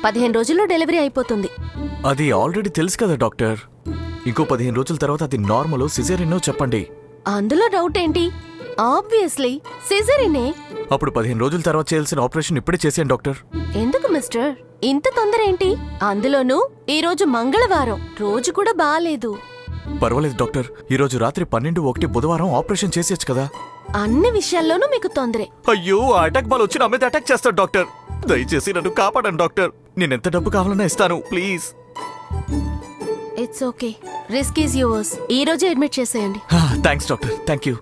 15 రోజుల్లో డెలివరీ అయిపోతుంది. అది ఆల్రెడీ తెలుసు కదా డాక్టర్. ఇంకో 15 రోజుల తర్వాత అది నార్మల్ సిజేరియనో చెప్పండి. అందులో డౌట్ ఏంటి? ఆబ్వియస్లీ సిజేరియనే. అప్పుడు 15 రోజుల తర్వాత చేయాల్సిన ఆపరేషన్ ఇప్పుడే చేసేయండి డాక్టర్. ఎందుకు మిస్టర్ ఇంత తొందర ఏంటి? అందులోనూ ఈ రోజు మంగళవారం, రోజు కూడా బాలేదు. పర్వాలేదు డాక్టర్, ఈ రోజు రాత్రి 12:01 బుధవారం ఆపరేషన్ చేసేయచ్చు కదా. అన్ని విషయాల్లోనూ మీకు తొందరే. అయ్యో, ఆ అటాక్ బాల్ వచ్చి నా మీద అటాక్ చేస్తాడు డాక్టర్. దయచేసి నన్ను కాపాడండి డాక్టర్. నేనెంత డబ్బు కావాలన్నా ఇస్తాను, please. It's okay, risk is yours. ఈ రోజే అడ్మిట్ చేసేయండి. Thanks doctor, thank you.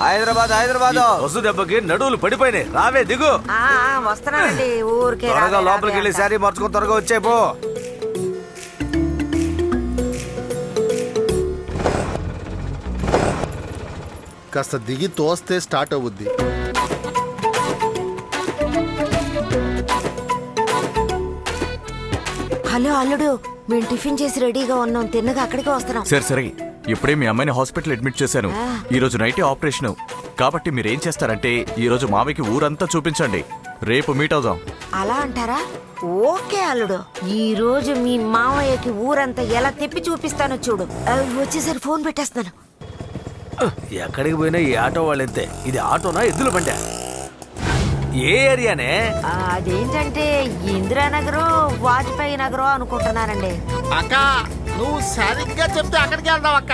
Hyderabad Vasu దెబ్బకి నడువులు పడిపోయినాయి. రావే దిగు. వస్తున్నానండి. ఊరికే త్వరగా లోపలికి వెళ్ళి శారీ మార్చుకొని త్వరగా వచ్చే పో. కాస్త దిగి తోస్తే స్టార్ట్ అవుద్ది. హలో అల్లుడు, మేము టిఫిన్ చేసి రెడీగా ఉన్నాం. తిన్నగా అక్కడికి వస్తున్నాం. సరే, ఇప్పుడే మీ అమ్మాయిని హాస్పిటల్ అడ్మిట్ చేశాను. ఈ రోజు నైటే ఆపరేషన్ కాబట్టి మీరేం చేస్తారంటే ఈ రోజు మామయ్యకి ఊరంతా చూపించండి. రేపు మీట్ అవుదాం. అలా అంటారా? ఓకే అల్లుడు, ఈ రోజు మీ మామయ్యకి ఊరంతా ఎలా తిప్పి చూపిస్తానో చూడు. వచ్చేసరి ఫోన్ పెట్టేస్తాను. ఎక్కడికి పోయినా ఈ ఆటో వాళ్ళంతే. ఇది ఆటోనా ఎద్దుల బండి? ఏ ఏరియానే? అదేంటంటే ఇందిరానగర్, వాజ్పేయి నగర్ అనుకుంటున్నానండి. అక్క, నువ్వు సరిగ్గా చెప్తే అక్కడికి వెళ్తావు అక్క.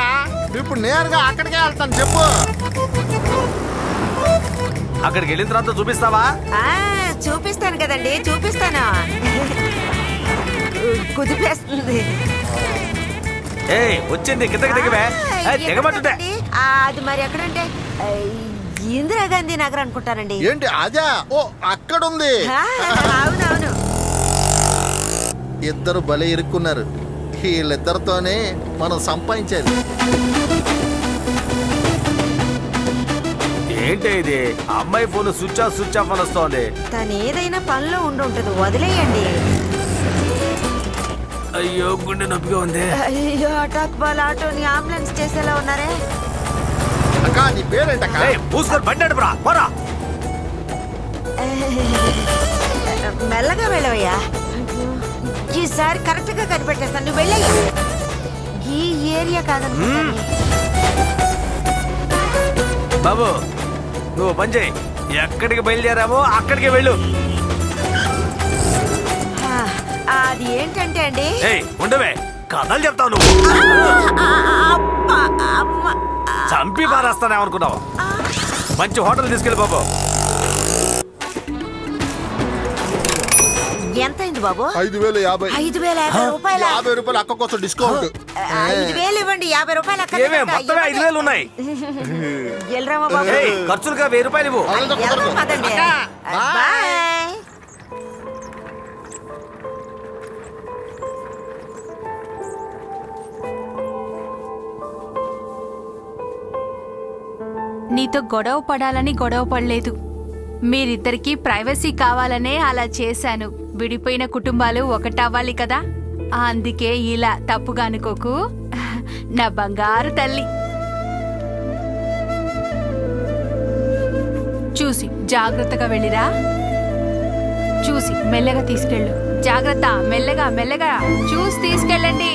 ఇప్పుడు నేరుగా అక్కడికే వెళ్తాను, చెప్పు. అక్కడికి వెళ్ళిన తర్వాత చూపిస్తావా? చూపిస్తాను కదండి, చూపిస్తాను. కుదిపేస్తుంది. వచ్చింది, కిందకి దిగవే. దిగమంటుంటే అది మరి ఎక్కడంటే ఇందిరాగాంధీ నగర్ అనుకుంటానండి. ఏంటి అదే? ఓ, అక్కడుంది. అవునవును. ఇద్దరు భలే ఇరుక్కున్నారు. వీళ్ళిద్దరితోనే మనం సంపాదించేది. ఏంటి ఇది? అమ్మాయి ఫోన్ స్విచ్ ఆఫ్ అని వస్తోంది. తను ఏదైనా పనిలో ఉండుంటది, వదిలేయండి. అయ్యో, గుండె నొప్పిగా ఉంది. అయ్యో, అటాక్ బాల్ ఆటోని అంబులెన్స్ చేసేలా ఉన్నారే. అక్క, నీ పేరేంటక్క? పూసుకొని బండి నడుపురా, పోరా. మెల్లగా వెళ్ళవయ్యా. ఈసారి కరెక్ట్ గా కనిపెట్టేస్తాను. నువ్వు వెళ్ళయ్యా. ఈ ఏరియా కాదనుకుంటాను. బాబు, నువ్వు పని చేయి. ఎక్కడికి బయలుదేరామో అక్కడికి వెళ్ళు. అది ఏంటంటే అండి, ఉండవే, కథలు చెప్తావు నువ్వు. చంపి పారేస్తానేమనుకున్నావు? మంచి హోటల్ తీసుకెళ్ళి బాబు. ఎంత అయింది బాబు? 5,050. 5,050 రూపాయలు. 50 రూపాయలు అక్క కోసం డిస్కౌంట్. 5,000 ఇవ్వండి. 50 రూపాయలు అక్కడ. మొత్తం 5,000 ఉన్నాయి. వెళ్ళరామా బాబు? ఖర్చులుగా 1000 రూపాయలు ఇవ్వు. బాయ్. నీతో గొడవ పడాలని గొడవ పడలేదు. మీరిద్దరికీ ప్రైవసీ కావాలనే అలా చేశాను. విడిపోయిన కుటుంబాలు ఒకటవ్వాలి కదా, అందుకే ఇలా. తప్పుగా అనుకోకు నా బంగారు తల్లి. చూసి జాగ్రత్తగా వెళ్ళిరా. చూసి మెల్లగా తీసుకెళ్ళు. జాగ్రత్త, మెల్లగా మెల్లగా చూసి తీసుకెళ్ళండి.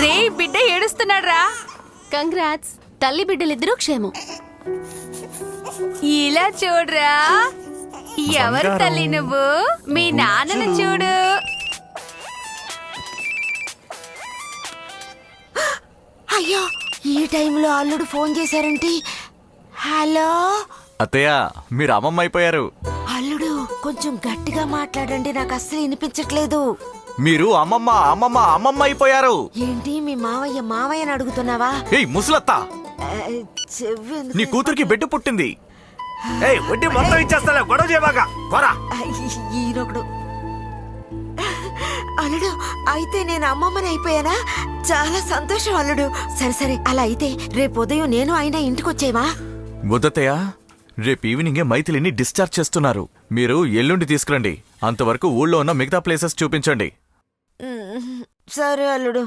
రే, బిడ్డ ఏడుస్తున్నాడు రా. కంగ్రాట్స్, తల్లి బిడ్డలిద్దరూ క్షేమం. ఇలా చూడరా. ఎవరు తల్లి నువ్వు? మీ నాన్నను చూడు. అయ్యో, ఈ టైంలో అల్లుడు ఫోన్ చేశారంటే. హలో అత్తయ్య, మీరు అమ్మమ్మ అయిపోయారు. అల్లుడు, కొంచెం గట్టిగా మాట్లాడండి, నాకు అస్సలు వినిపించట్లేదు. మీరు అమ్మమ్మ అయిపోయారు. ఏంటి మీ మావయ్యని అడుగుతున్నావా? ఏయ్ ముసలత్తా, చెవ్వెందుకు? నీ కూతురికి బిడ్డ పుట్టింది. వడ్డీ మొత్తం ఇచ్చేస్తా, గొడవ చేయబాక. ఈయనొకడు. అల్లుడు అయితే నేను అమ్మమ్మని అయిపోయానా? చాలా సంతోషం అల్లుడు. సరే సరే, అలా అయితే రేపు ఉదయం నేను ఆయన ఇంటికి వచ్చేవా? వద్దతయ్య, రేపు ఈవినింగే మైథిలిని డిశ్చార్జ్ చేస్తున్నారు. మీరు ఎల్లుండి తీసుకురండి. అంతవరకు ఊళ్ళో ఉన్న మిగతా ప్లేసెస్ చూపించండి. సరే అల్లుడు.